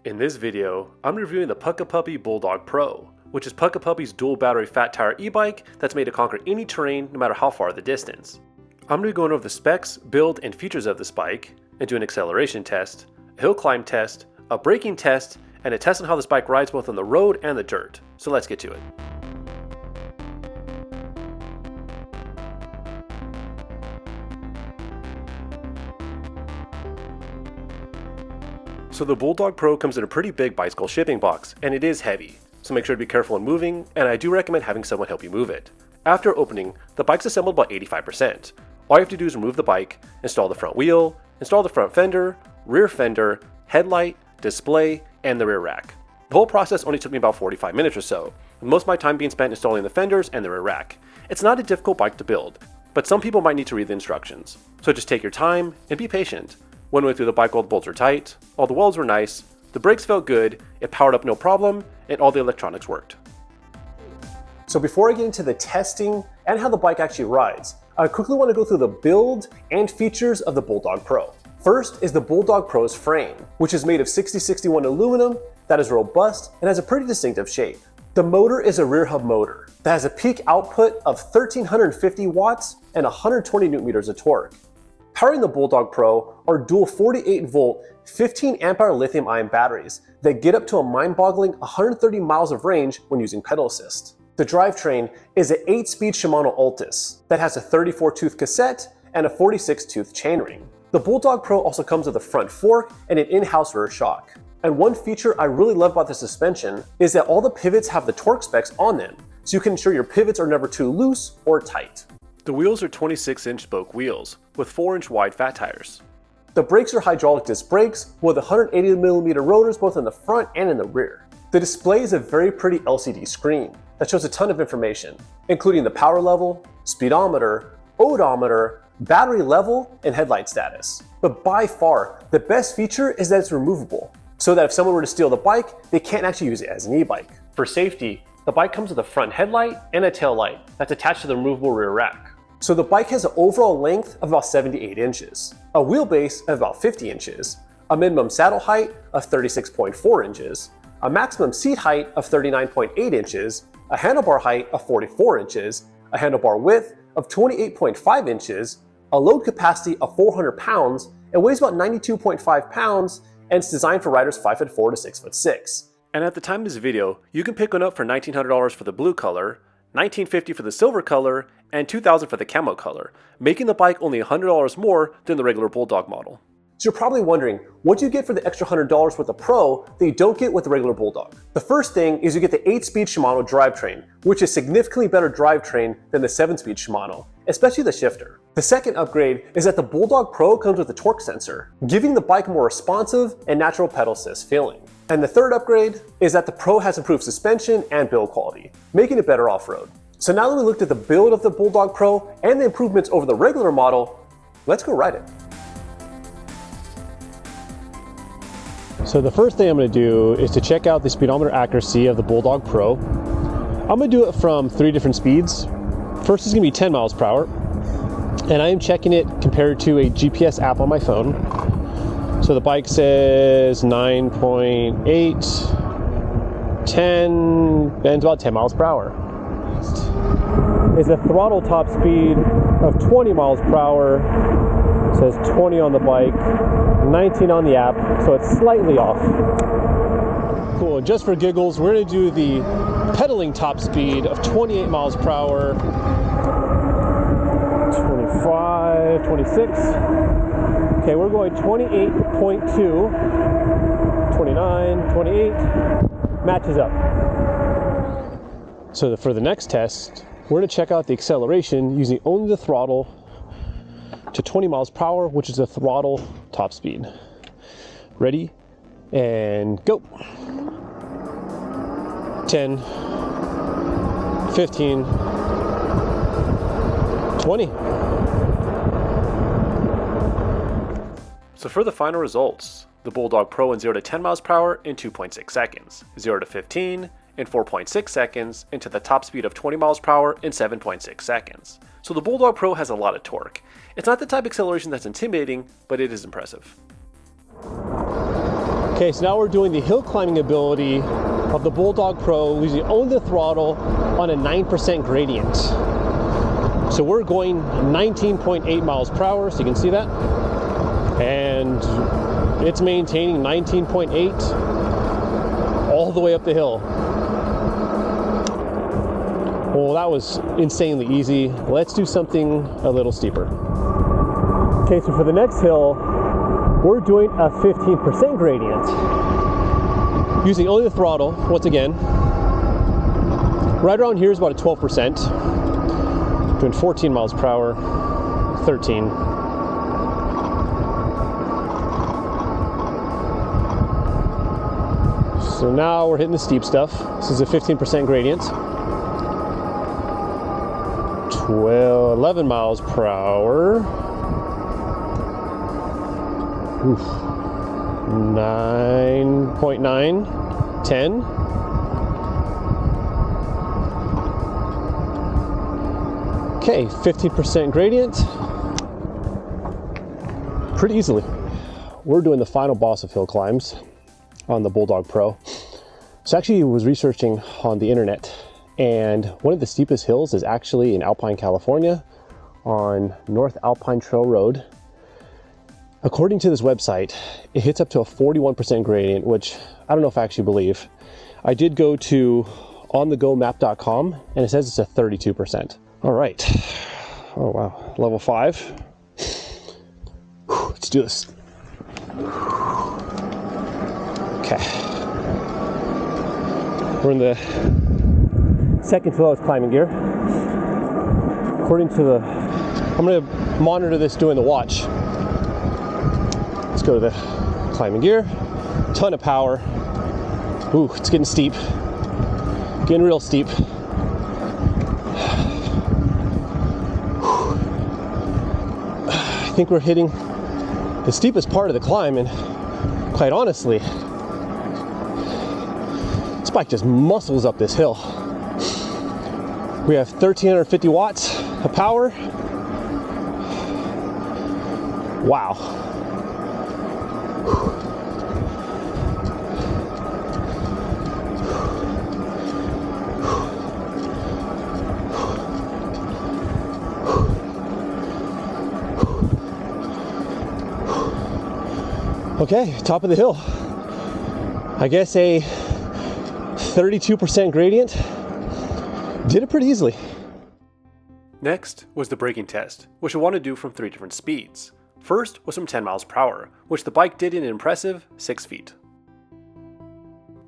In this video, I'm reviewing the Puckipuppy Bulldog Pro, which is Puckipuppy's dual battery fat tire e-bike that's made to conquer any terrain no matter how far the distance. I'm going to be going over the specs, build, and features of this bike, and do an acceleration test, a hill climb test, a braking test, and a test on how this bike rides both on the road and the dirt. So let's get to it. So the Bulldog Pro comes in a pretty big bicycle shipping box, and it is heavy, so make sure to be careful when moving, and I do recommend having someone help you move it. After opening, the bike's assembled about 85%. All you have to do is remove the bike, install the front wheel, install the front fender, rear fender, headlight, display, and the rear rack. The whole process only took me about 45 minutes or so, with most of my time being spent installing the fenders and the rear rack. It's not a difficult bike to build, but some people might need to read the instructions, so just take your time and be patient. One way through the bike, all the bolts were tight, all the welds were nice, the brakes felt good, it powered up no problem, and all the electronics worked. So before I get into the testing and how the bike actually rides, I quickly want to go through the build and features of the Bulldog Pro. First is the Bulldog Pro's frame, which is made of 6061 aluminum that is robust and has a pretty distinctive shape. The motor is a rear hub motor that has a peak output of 1350 watts and 120 newton meters of torque. Powering the Bulldog Pro are dual 48 volt, 15 amp hour lithium ion batteries that get up to a mind-boggling 130 miles of range when using pedal assist. The drivetrain is an 8-speed Shimano Altus that has a 34-tooth cassette and a 46-tooth chainring. The Bulldog Pro also comes with a front fork and an in-house rear shock. And one feature I really love about the suspension is that all the pivots have the torque specs on them, so you can ensure your pivots are never too loose or tight. The wheels are 26-inch spoke wheels with 4-inch wide fat tires. The brakes are hydraulic disc brakes with 180mm rotors both in the front and in the rear. The display is a very pretty LCD screen that shows a ton of information, including the power level, speedometer, odometer, battery level, and headlight status. But by far, the best feature is that it's removable, so that if someone were to steal the bike, they can't actually use it as an e-bike. For safety, the bike comes with a front headlight and a tail light that's attached to the removable rear rack. So the bike has an overall length of about 78 inches, a wheelbase of about 50 inches, a minimum saddle height of 36.4 inches, a maximum seat height of 39.8 inches, a handlebar height of 44 inches, a handlebar width of 28.5 inches, a load capacity of 400 pounds, and weighs about 92.5 pounds, and it's designed for riders 5'4" to 6'6". And at the time of this video, you can pick one up for $1,900 for the blue color, $1,950 for the silver color, and $2,000 for the camo color, making the bike only $100 more than the regular Bulldog model. So you're probably wondering, what do you get for the extra $100 with the Pro that you don't get with the regular Bulldog? The first thing is you get the 8-speed Shimano drivetrain, which is significantly better drivetrain than the 7-speed Shimano, especially the shifter. The second upgrade is that the Bulldog Pro comes with a torque sensor, giving the bike a more responsive and natural pedal assist feeling. And the third upgrade is that the Pro has improved suspension and build quality, making it better off-road. So now that we looked at the build of the Bulldog Pro and the improvements over the regular model, let's go ride it. So the first thing I'm going to do is to check out the speedometer accuracy of the Bulldog Pro. I'm going to do it from 3 different speeds. First is going to be 10 miles per hour, and I am checking it compared to a GPS app on my phone. So the bike says 9.8, 10, and it's about 10 miles per hour. Is a throttle top speed of 20 miles per hour. It says 20 on the bike, 19 on the app, so it's slightly off. Cool, and just for giggles, we're gonna do the pedaling top speed of 28 miles per hour, 25, 26. Okay, we're going 28.2, 29, 28, matches up. So for the next test, we're going to check out the acceleration using only the throttle to 20 miles per hour, which is the throttle top speed. Ready, and go. 10, 15, 20. So for the final results, the Bulldog Pro in 0 to 10 miles per hour in 2.6 seconds, 0 to 15 in 4.6 seconds, and to the top speed of 20 miles per hour in 7.6 seconds. So the Bulldog Pro has a lot of torque. It's not the type of acceleration that's intimidating, but it is impressive. Okay, so now we're doing the hill climbing ability of the Bulldog Pro using only the throttle on a 9% gradient. So we're going 19.8 miles per hour, so you can see that. And it's maintaining 19.8 all the way up the hill. Well, that was insanely easy. Let's do something a little steeper. Okay, so for the next hill, we're doing a 15% gradient using only the throttle, once again. Right around here is about a 12%. Doing 14 miles per hour, 13. So now we're hitting the steep stuff. This is a 15% gradient. 11 miles per hour. Oof. 9.9, 10. Okay, 15% gradient. Pretty easily. We're doing the final boss of hill climbs on the Bulldog Pro. So actually I was researching on the internet, and one of the steepest hills is actually in Alpine, California on North Alpine Trail Road. According to this website, it hits up to a 41% gradient, which I don't know if I actually believe. I did go to onthegomap.com and it says it's a 32%. All right. Oh, wow. Level 5. Let's do this. Okay. We're in the second to lowest climbing gear. According to the, I'm going to monitor this doing the watch. Let's go to the climbing gear. Ton of power. Ooh, it's getting steep. Getting real steep. I think we're hitting the steepest part of the climb, and quite honestly, this bike just muscles up this hill. We have 1,350 watts of power. Wow. Okay, top of the hill. I guess a 32% gradient. Did it pretty easily. Next was the braking test, which I want to do from 3 different speeds. First was from 10 miles per hour, which the bike did in an impressive 6 feet.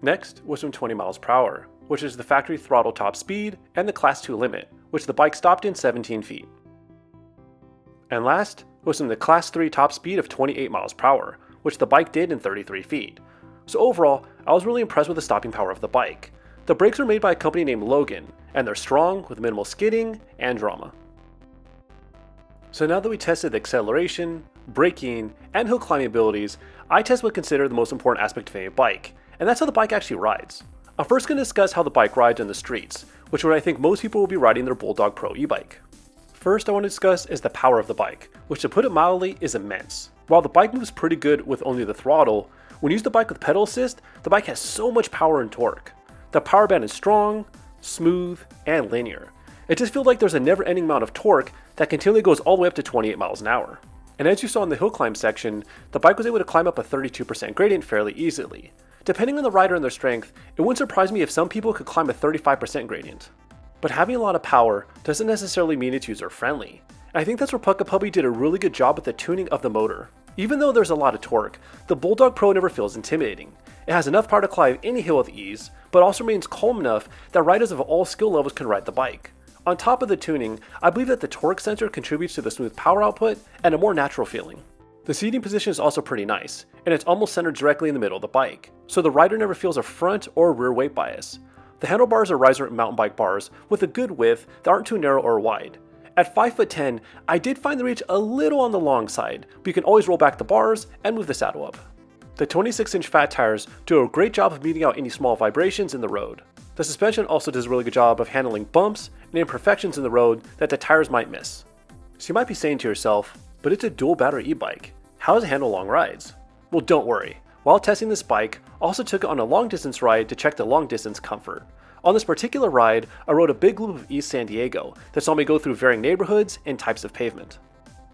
Next was from 20 miles per hour, which is the factory throttle top speed and the class 2 limit, which the bike stopped in 17 feet. And last was from the class 3 top speed of 28 miles per hour, which the bike did in 33 feet. So overall, I was really impressed with the stopping power of the bike. The brakes were made by a company named Logan, and they're strong with minimal skidding and drama. So now that we tested the acceleration, braking, and hill climbing abilities, I test what I consider the most important aspect of any bike, and that's how the bike actually rides. I'm first going to discuss how the bike rides in the streets, which is what I think most people will be riding their Bulldog Pro e-bike. First I want to discuss is the power of the bike, which to put it mildly is immense. While the bike moves pretty good with only the throttle, when you use the bike with pedal assist, the bike has so much power and torque. The power band is strong, smooth, and linear. It just feels like there's a never-ending amount of torque that continually goes all the way up to 28 miles an hour. And as you saw in the hill climb section, the bike was able to climb up a 32% gradient fairly easily. Depending on the rider and their strength, it wouldn't surprise me if some people could climb a 35% gradient. But having a lot of power doesn't necessarily mean it's user-friendly. And I think that's where Puckipuppy did a really good job with the tuning of the motor. Even though there's a lot of torque, the Bulldog Pro never feels intimidating. It has enough power to climb any hill with ease, but also remains calm enough that riders of all skill levels can ride the bike. On top of the tuning, I believe that the torque sensor contributes to the smooth power output and a more natural feeling. The seating position is also pretty nice, and it's almost centered directly in the middle of the bike, so the rider never feels a front or rear weight bias. The handlebars are riser mountain bike bars with a good width that aren't too narrow or wide. At 5'10", I did find the reach a little on the long side, but you can always roll back the bars and move the saddle up. The 26-inch fat tires do a great job of meeting out any small vibrations in the road. The suspension also does a really good job of handling bumps and imperfections in the road that the tires might miss. So you might be saying to yourself, but it's a dual battery e-bike. How does it handle long rides? Well, don't worry. While testing this bike, I also took it on a long distance ride to check the long distance comfort. On this particular ride, I rode a big loop of East San Diego that saw me go through varying neighborhoods and types of pavement.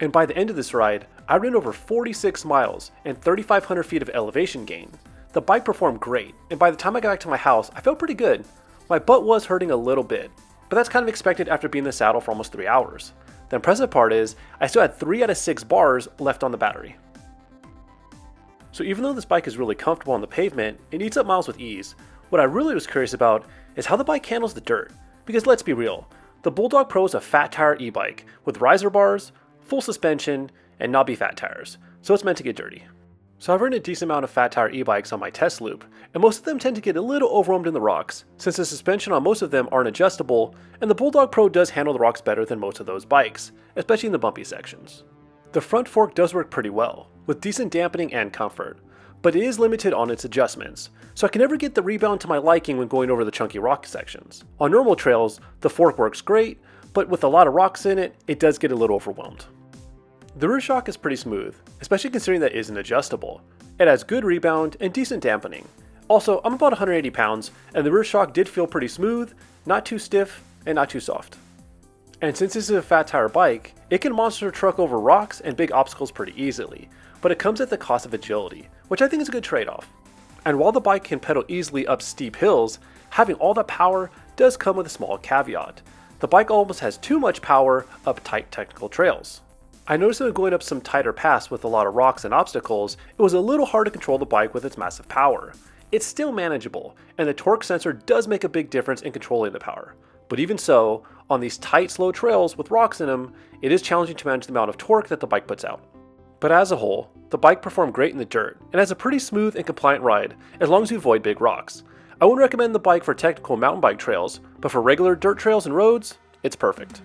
And by the end of this ride, I ran over 46 miles and 3,500 feet of elevation gain. The bike performed great, and by the time I got back to my house, I felt pretty good. My butt was hurting a little bit, but that's kind of expected after being in the saddle for almost 3 hours. The impressive part is, I still had 3 out of 6 bars left on the battery. So even though this bike is really comfortable on the pavement, it eats up miles with ease. What I really was curious about is how the bike handles the dirt. Because let's be real, the Bulldog Pro is a fat tire e-bike with riser bars, full suspension, and knobby fat tires, so it's meant to get dirty. So I've ridden a decent amount of fat tire e-bikes on my test loop, and most of them tend to get a little overwhelmed in the rocks, since the suspension on most of them aren't adjustable, and the Bulldog Pro does handle the rocks better than most of those bikes, especially in the bumpy sections. The front fork does work pretty well, with decent dampening and comfort, but it is limited on its adjustments, so I can never get the rebound to my liking when going over the chunky rock sections. On normal trails, the fork works great, but with a lot of rocks in it, it does get a little overwhelmed. The rear shock is pretty smooth, especially considering that it isn't adjustable. It has good rebound and decent dampening. Also, I'm about 180 pounds, and the rear shock did feel pretty smooth, not too stiff, and not too soft. And since this is a fat tire bike, it can monster truck over rocks and big obstacles pretty easily, but it comes at the cost of agility, which I think is a good trade-off. And while the bike can pedal easily up steep hills, having all that power does come with a small caveat. The bike almost has too much power up tight technical trails. I noticed that going up some tighter paths with a lot of rocks and obstacles, it was a little hard to control the bike with its massive power. It's still manageable, and the torque sensor does make a big difference in controlling the power. But even so, on these tight, slow trails with rocks in them, it is challenging to manage the amount of torque that the bike puts out. But as a whole, the bike performed great in the dirt and has a pretty smooth and compliant ride as long as you avoid big rocks. I wouldn't recommend the bike for technical mountain bike trails, but for regular dirt trails and roads, it's perfect.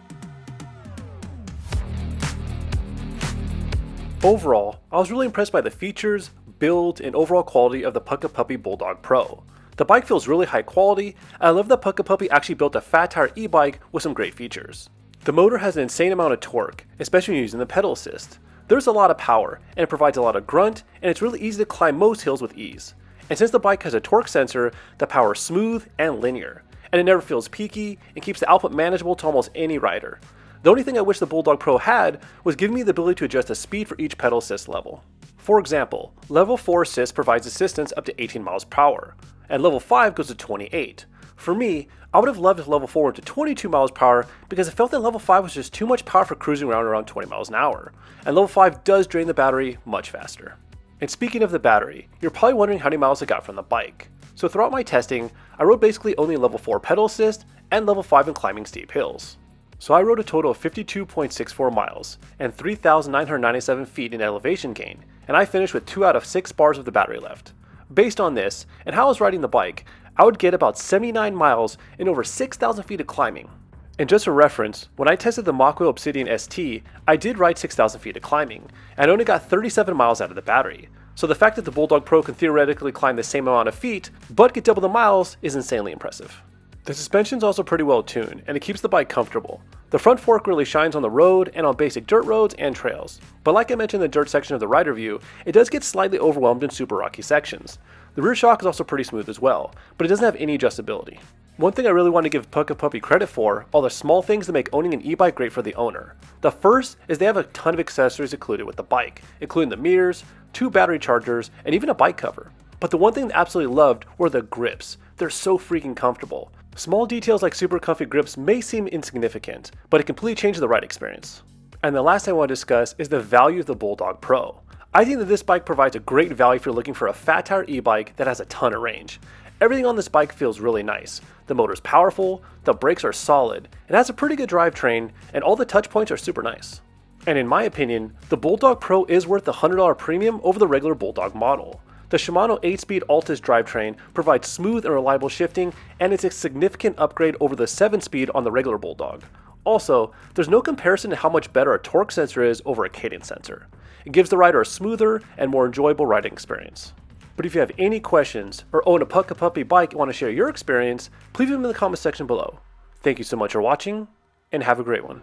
Overall, I was really impressed by the features, build, and overall quality of the Puckipuppy Bulldog Pro. The bike feels really high quality, and I love that Puckipuppy actually built a fat tire e-bike with some great features. The motor has an insane amount of torque, especially when using the pedal assist. There's a lot of power, and it provides a lot of grunt, and it's really easy to climb most hills with ease. And since the bike has a torque sensor, the power is smooth and linear, and it never feels peaky and keeps the output manageable to almost any rider. The only thing I wish the Bulldog Pro had was giving me the ability to adjust the speed for each pedal assist level. For example, level 4 assist provides assistance up to 18 miles per hour, and level 5 goes to 28. For me, I would have loved if level 4 went to 22 miles per hour because I felt that level 5 was just too much power for cruising around 20 miles an hour, and level 5 does drain the battery much faster. And speaking of the battery, you're probably wondering how many miles I got from the bike. So throughout my testing, I rode basically only level 4 pedal assist and level 5 in climbing steep hills. So I rode a total of 52.64 miles and 3,997 feet in elevation gain, and I finished with 2 out of 6 bars of the battery left. Based on this, and how I was riding the bike, I would get about 79 miles and over 6,000 feet of climbing. And just for reference, when I tested the Mach-Wheel Obsidian ST, I did ride 6,000 feet of climbing, and I only got 37 miles out of the battery. So the fact that the Bulldog Pro can theoretically climb the same amount of feet, but get double the miles, is insanely impressive. The suspension is also pretty well tuned, and it keeps the bike comfortable. The front fork really shines on the road and on basic dirt roads and trails. But like I mentioned in the dirt section of the rider view, it does get slightly overwhelmed in super rocky sections. The rear shock is also pretty smooth as well, but it doesn't have any adjustability. One thing I really want to give Puckipuppy credit for are the small things that make owning an e-bike great for the owner. The first is they have a ton of accessories included with the bike, including the mirrors, 2 battery chargers, and even a bike cover. But the one thing I absolutely loved were the grips. They're so freaking comfortable. Small details like super comfy grips may seem insignificant, but it completely changes the ride experience. And the last thing I want to discuss is the value of the Bulldog Pro. I think that this bike provides a great value if you're looking for a fat tire e-bike that has a ton of range. Everything on this bike feels really nice. The motor's powerful, the brakes are solid, it has a pretty good drivetrain, and all the touch points are super nice. And in my opinion, the Bulldog Pro is worth the $100 premium over the regular Bulldog model. The Shimano 8-speed Altus drivetrain provides smooth and reliable shifting, and it's a significant upgrade over the 7-speed on the regular Bulldog. Also, there's no comparison to how much better a torque sensor is over a cadence sensor. It gives the rider a smoother and more enjoyable riding experience. But if you have any questions or own a Puckipuppy bike and want to share your experience, please leave them in the comment section below. Thank you so much for watching, and have a great one.